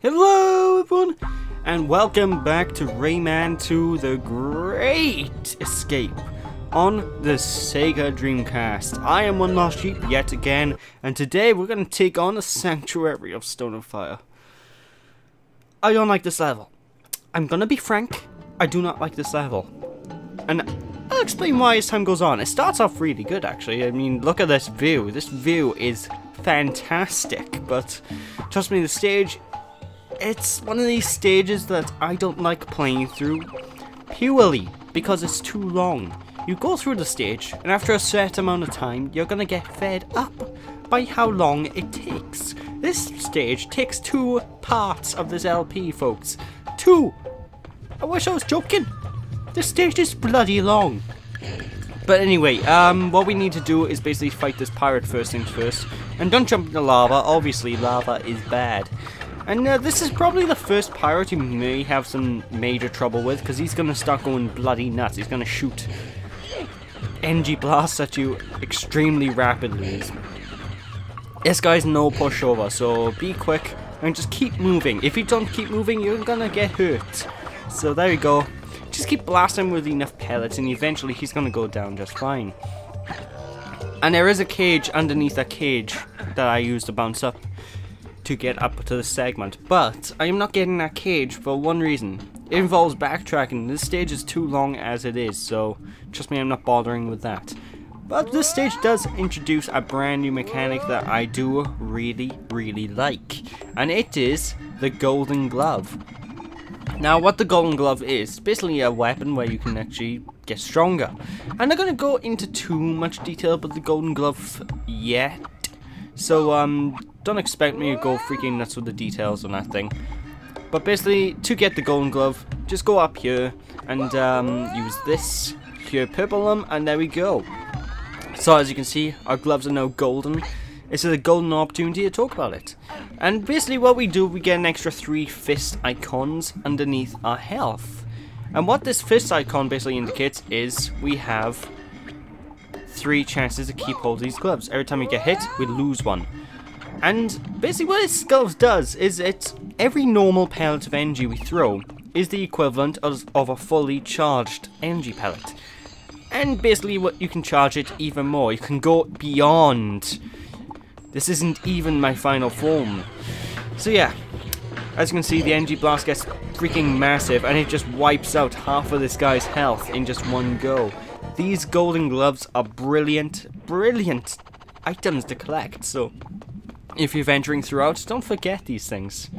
Hello everyone, and welcome back to Rayman 2 The Great Escape on the SEGA Dreamcast. I am one lost sheep yet again, and today we're going to take on the Sanctuary of Stone and Fire. I don't like this level. I'm going to be frank, I do not like this level. And I'll explain why as time goes on. It starts off really good actually. I mean, look at this view. This view is fantastic, but trust me, the stage... it's one of these stages that I don't like playing through, purely because it's too long. You go through the stage, and after a set amount of time, you're gonna get fed up by how long it takes. This stage takes 2 parts of this LP, folks. 2! I wish I was joking. This stage is bloody long. But anyway, what we need to do is basically fight this pirate first things first. And don't jump into lava, obviously lava is bad. And this is probably the first pirate you may have some major trouble with, because he's going to start going bloody nuts. He's going to shoot NG blasts at you extremely rapidly. This guy's no pushover, so be quick and just keep moving. If you don't keep moving, you're going to get hurt. So there you go. Just keep blasting with enough pellets and eventually he's going to go down just fine. And there is a cage underneath that cage that I used to bounce up to get up to the segment, but I am not getting that cage for one reason. It involves backtracking. This stage is too long as it is, so trust me, I'm not bothering with that. But this stage does introduce a brand new mechanic that I do really like, and it is the Golden Glove. Now what the Golden Glove is basically a weapon where you can actually get stronger. I'm not going to go into too much detail about the Golden Glove yet, so don't expect me to go freaking nuts with the details on that thing. But basically, to get the Golden Glove, just go up here and use this here, purple them, and there we go. So as you can see, our gloves are now golden. This is a golden opportunity to talk about it. And basically what we do, we get an extra 3 fist icons underneath our health. And what this fist icon basically indicates is we have 3 chances to keep hold of these gloves. Every time we get hit, we lose 1. And basically what this glove does is every normal pellet of energy we throw is the equivalent of a fully charged energy pellet. And basically what you can charge it even more. You can go beyond. This isn't even my final form. So yeah, as you can see, the energy blast gets freaking massive and it just wipes out half of this guy's health in just one go. These golden gloves are brilliant items to collect, so if you're venturing throughout, don't forget these things.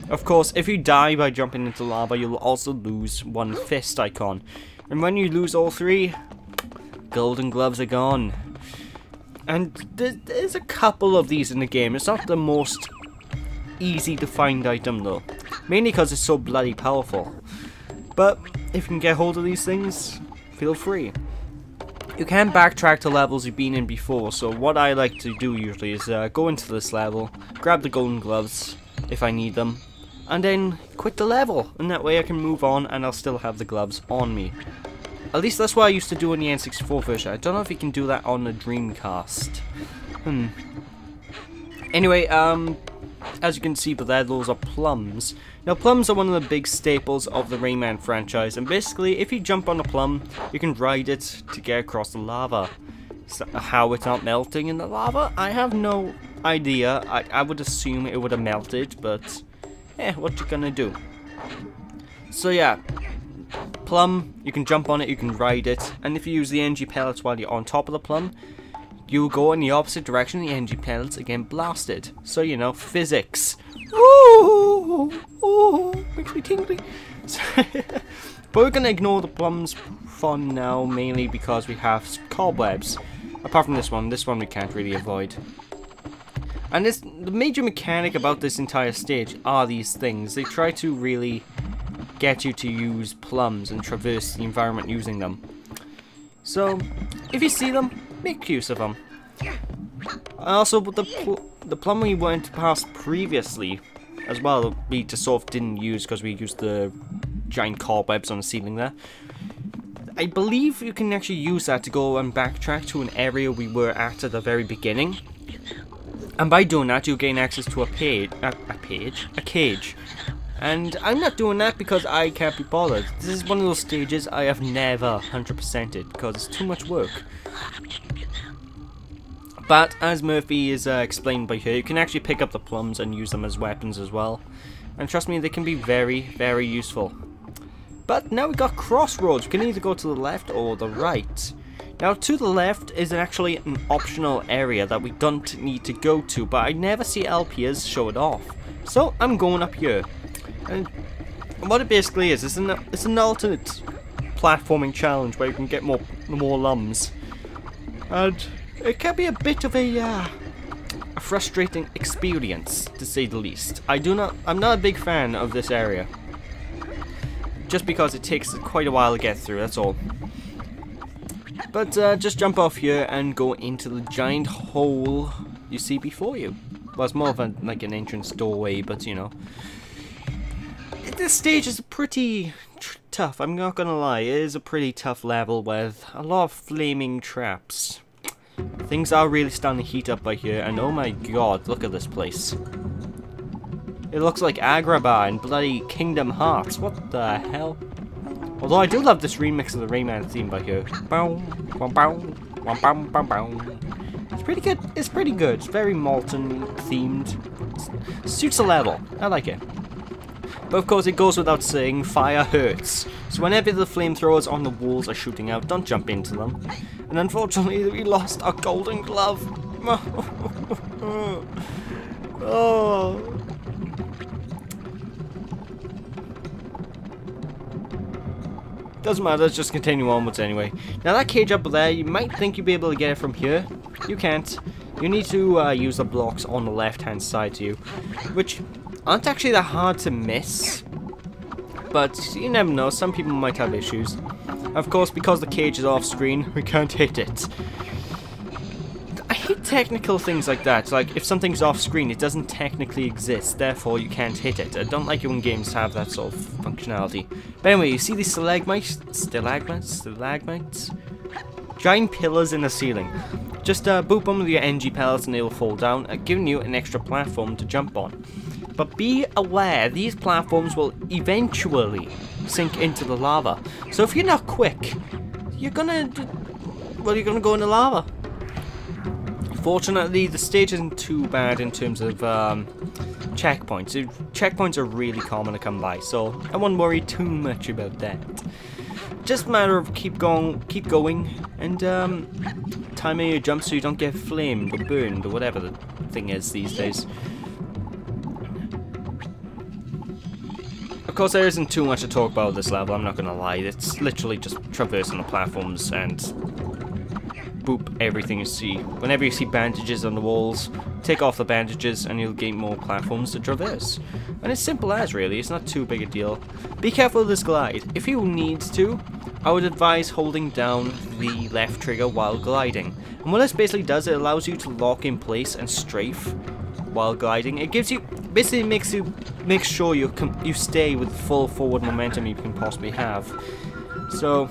Of course, if you die by jumping into lava, you'll also lose 1 fist icon. And when you lose all 3, golden gloves are gone. And there's a couple of these in the game. It's not the most easy to find item though. Mainly because it's so bloody powerful. But if you can get hold of these things, feel free. You can backtrack to levels you've been in before, so what I like to do usually is go into this level, grab the golden gloves if I need them, and then quit the level, and that way I can move on and I'll still have the gloves on me. At least that's what I used to do in the N64 version. I don't know if you can do that on the Dreamcast. Anyway, as you can see but there, those are plums. Now plums are one of the big staples of the Rayman franchise, and basically if you jump on a plum, you can ride it to get across the lava. So how it's not melting in the lava, I have no idea. I would assume it would have melted, but what you gonna do? So yeah, plum, you can jump on it, you can ride it, and if you use the energy pellets while you're on top of the plum, you go in the opposite direction, the energy pellets again blasted. So you know, physics. Ooh, makes me tingly. But we're gonna ignore the plums for now, mainly because we have cobwebs. Apart from this one we can't really avoid. And the major mechanic about this entire stage are these things. They try to really get you to use plums and traverse the environment using them. So, if you see them, make use of them. Also, the plum we went past previously, as well, we just sort of didn't use because we used the giant cobwebs on the ceiling there. I believe you can actually use that to go and backtrack to an area we were at the very beginning. And by doing that, you'll gain access to a cage. And I'm not doing that because I can't be bothered. This is one of those stages I have never 100%ed because it's too much work. But as Murphy is explained by here, you can actually pick up the plums and use them as weapons as well. And trust me, they can be very, very useful. But now we've got crossroads. You can either go to the left or the right. Now to the left is actually an optional area that we don't need to go to, but I never see LPers show it off. So I'm going up here. And what it basically is, it's an alternate platforming challenge where you can get more lums. And it can be a bit of a frustrating experience, to say the least. I'm not a big fan of this area. Just because it takes quite a while to get through, that's all. But just jump off here and go into the giant hole you see before you. Well, it's more of like an entrance doorway, but you know. This stage is pretty tough, I'm not gonna lie. It is a pretty tough level with a lot of flaming traps. Things are really starting to heat up by here, and oh my god, look at this place. It looks like Agrabah and bloody Kingdom Hearts. What the hell? Although I do love this remix of the Rayman theme by here. It's pretty good. It's pretty good. It's very Molten themed. Suits the level. I like it. But of course it goes without saying, fire hurts. So whenever the flamethrowers on the walls are shooting out, don't jump into them. And unfortunately we lost our golden glove. Oh. Doesn't matter, let's just continue onwards anyway. Now that cage up there, you might think you'll be able to get it from here. You can't. You need to use the blocks on the left hand side to you, which aren't actually that hard to miss. But you never know, some people might have issues. Of course, because the cage is off screen, we can't hit it. I hate technical things like that, like if something's off screen, it doesn't technically exist, therefore you can't hit it. I don't like it when games have that sort of functionality. But anyway, you see these stalagmites? Giant pillars in the ceiling. Just boop them with your NG pellets and they'll fall down, giving you an extra platform to jump on. But be aware, these platforms will eventually sink into the lava. So if you're not quick, you're gonna go in the lava. Fortunately, the stage isn't too bad in terms of checkpoints. Checkpoints are really common to come by, so I won't worry too much about that. Just a matter of keep going, and timing your jump so you don't get flamed or burned or whatever the thing is these days. Of course, there isn't too much to talk about this level, I'm not gonna lie. It's literally just traversing the platforms and boop everything you see. Whenever you see bandages on the walls, take off the bandages and you'll gain more platforms to traverse. And it's simple as, really, it's not too big a deal. Be careful of this glide. If you need to, I would advise holding down the left trigger while gliding. And what this basically does, it allows you to lock in place and strafe while gliding. It gives you, basically makes sure you stay with full forward momentum you can possibly have. So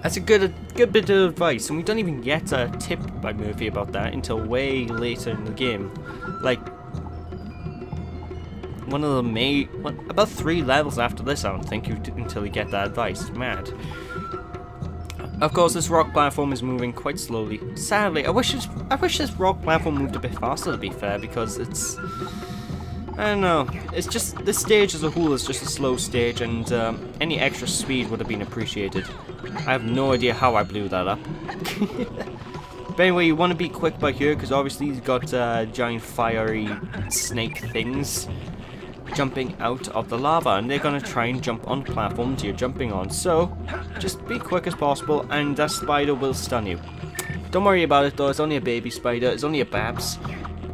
that's a good bit of advice, and we don't even get a tip by Murphy about that until way later in the game. Like one of the about 3 levels after this, I don't think, until you get that advice. It's mad. Of course, this rock platform is moving quite slowly. Sadly, I wish this rock platform moved a bit faster, to be fair, because it's, I don't know, it's just, this stage as a whole is just a slow stage, and any extra speed would have been appreciated. I have no idea how I blew that up. But anyway, you want to be quick by here, because obviously you've got giant fiery snake things jumping out of the lava, and they're going to try and jump on platforms you're jumping on. So, just be quick as possible, and that spider will stun you. Don't worry about it though, it's only a baby spider, it's only a Babs.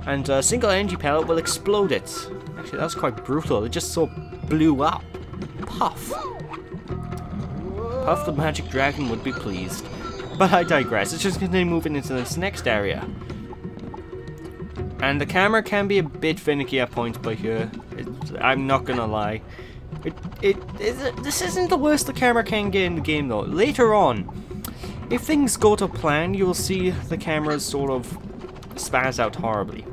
And a single energy pellet will explode it. Actually, that was quite brutal, it just so blew up. Puff. Puff the magic dragon would be pleased. But I digress, let's just continue moving into this next area. And the camera can be a bit finicky at points by here. I'm not gonna lie. This isn't the worst the camera can get in the game though. Later on, if things go to plan, you will see the cameras sort of spaz out horribly.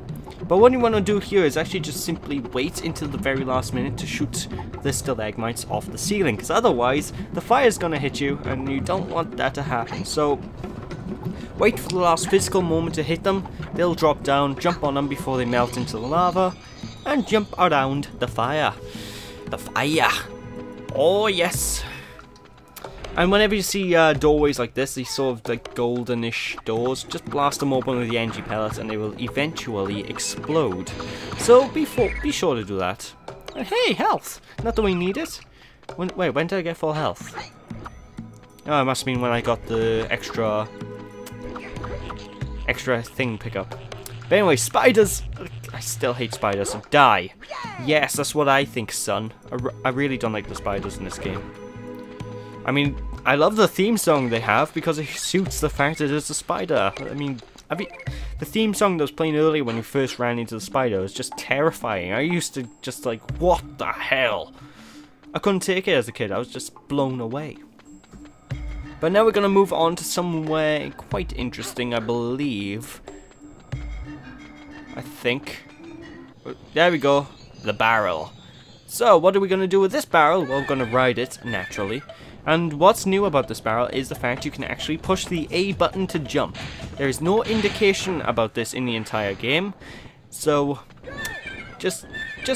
But what you want to do here is actually just simply wait until the very last minute to shoot the stalagmites off the ceiling, because otherwise the fire is going to hit you and you don't want that to happen. So wait for the last physical moment to hit them, they'll drop down, jump on them before they melt into the lava, and jump around the fire. The fire! Oh yes! And whenever you see doorways like this, these sort of like goldenish doors, just blast them open with the energy pellets and they will eventually explode. So be sure to do that. And hey, health! Not that we need it. Wait, when did I get full health? Oh, it must mean when I got the extra thing pickup. But anyway, spiders! I still hate spiders, so die. Yes, that's what I think, son. I really don't like the spiders in this game. I mean, I love the theme song they have because it suits the fact that it's a spider. I mean, the theme song that was playing earlier when you first ran into the spider was just terrifying. I used to just like, what the hell? I couldn't take it as a kid, I was just blown away. But now we're going to move on to somewhere quite interesting, I believe. I think. There we go, the barrel. So, what are we going to do with this barrel? Well, we're going to ride it, naturally. And what's new about this barrel is the fact you can actually push the A button to jump. There is no indication about this in the entire game, so just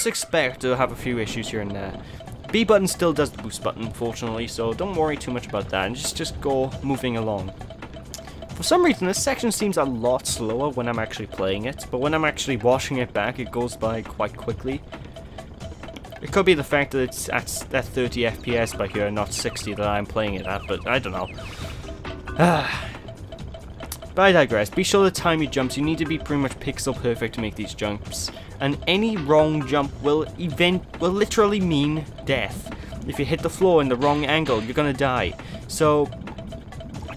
expect to have a few issues here and there. B button still does the boost button, fortunately, so don't worry too much about that, and just go moving along. For some reason, this section seems a lot slower when I'm actually playing it, but when I'm actually watching it back, it goes by quite quickly. It could be the fact that it's at 30 FPS by here and not 60 that I'm playing it at, but I don't know. But I digress. Be sure to time your jumps. You need to be pretty much pixel perfect to make these jumps. And any wrong jump will literally mean death. If you hit the floor in the wrong angle, you're gonna die. So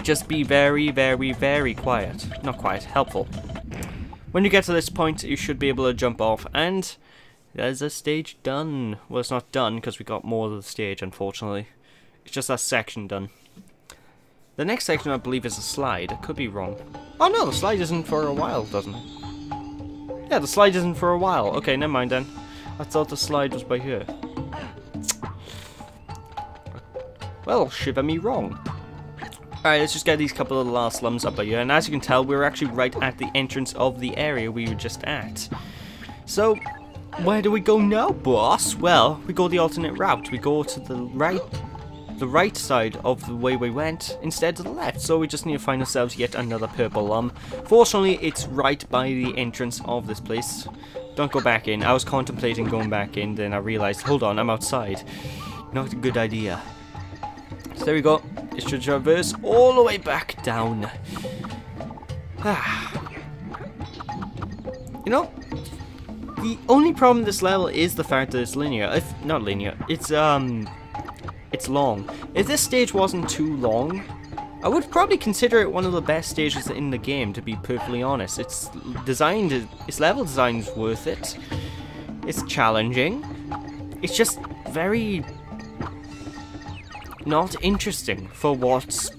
just be very, very, very quiet. Not quiet, helpful. When you get to this point, you should be able to jump off, and there's a stage done. Well, it's not done because we got more of the stage, unfortunately. It's just that section done. The next section, I believe, is a slide. I could be wrong. Oh no, the slide isn't for a while, doesn't it? Yeah, the slide isn't for a while. Okay, never mind then. I thought the slide was by here. Well, shiver me wrong. Alright, let's just get these couple of last slums up by here. And as you can tell, we're actually right at the entrance of the area we were just at. So, where do we go now, boss? Well, we go the alternate route. We go to the right side of the way we went instead of the left. So we just need to find ourselves yet another purple lum. Fortunately, it's right by the entrance of this place. Don't go back in. I was contemplating going back in, then I realized, hold on, I'm outside. Not a good idea. So there we go. It should traverse all the way back down. You know, the only problem with this level is the fact that it's linear. Not linear, it's long. If this stage wasn't too long, I would probably consider it one of the best stages in the game, to be perfectly honest. Its level design is worth it. It's challenging. It's just very not interesting for what's,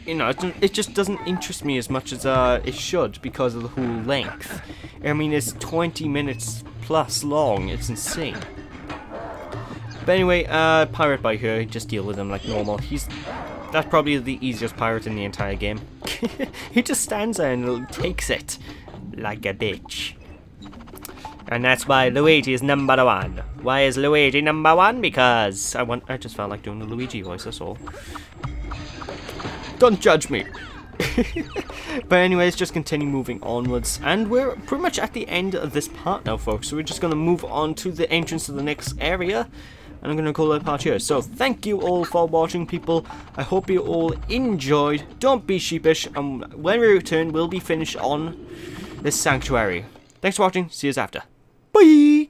you know, it just doesn't interest me as much as it should because of the whole length. I mean, it's 20 minutes plus long. It's insane. But anyway, pirate by here, just deal with him like normal. That's probably the easiest pirate in the entire game. He just stands there and takes it like a bitch. And that's why Luigi is number one. Why is Luigi number one? Because I just felt like doing the Luigi voice, that's all. Don't judge me. But anyways, just continue moving onwards, and we're pretty much at the end of this part now, folks. So we're just going to move on to the entrance to the next area, and I'm going to call that part here. So thank you all for watching, people. I hope you all enjoyed. Don't be sheepish, and when we return, we'll be finished on this sanctuary. Thanks for watching. See you after. Bye!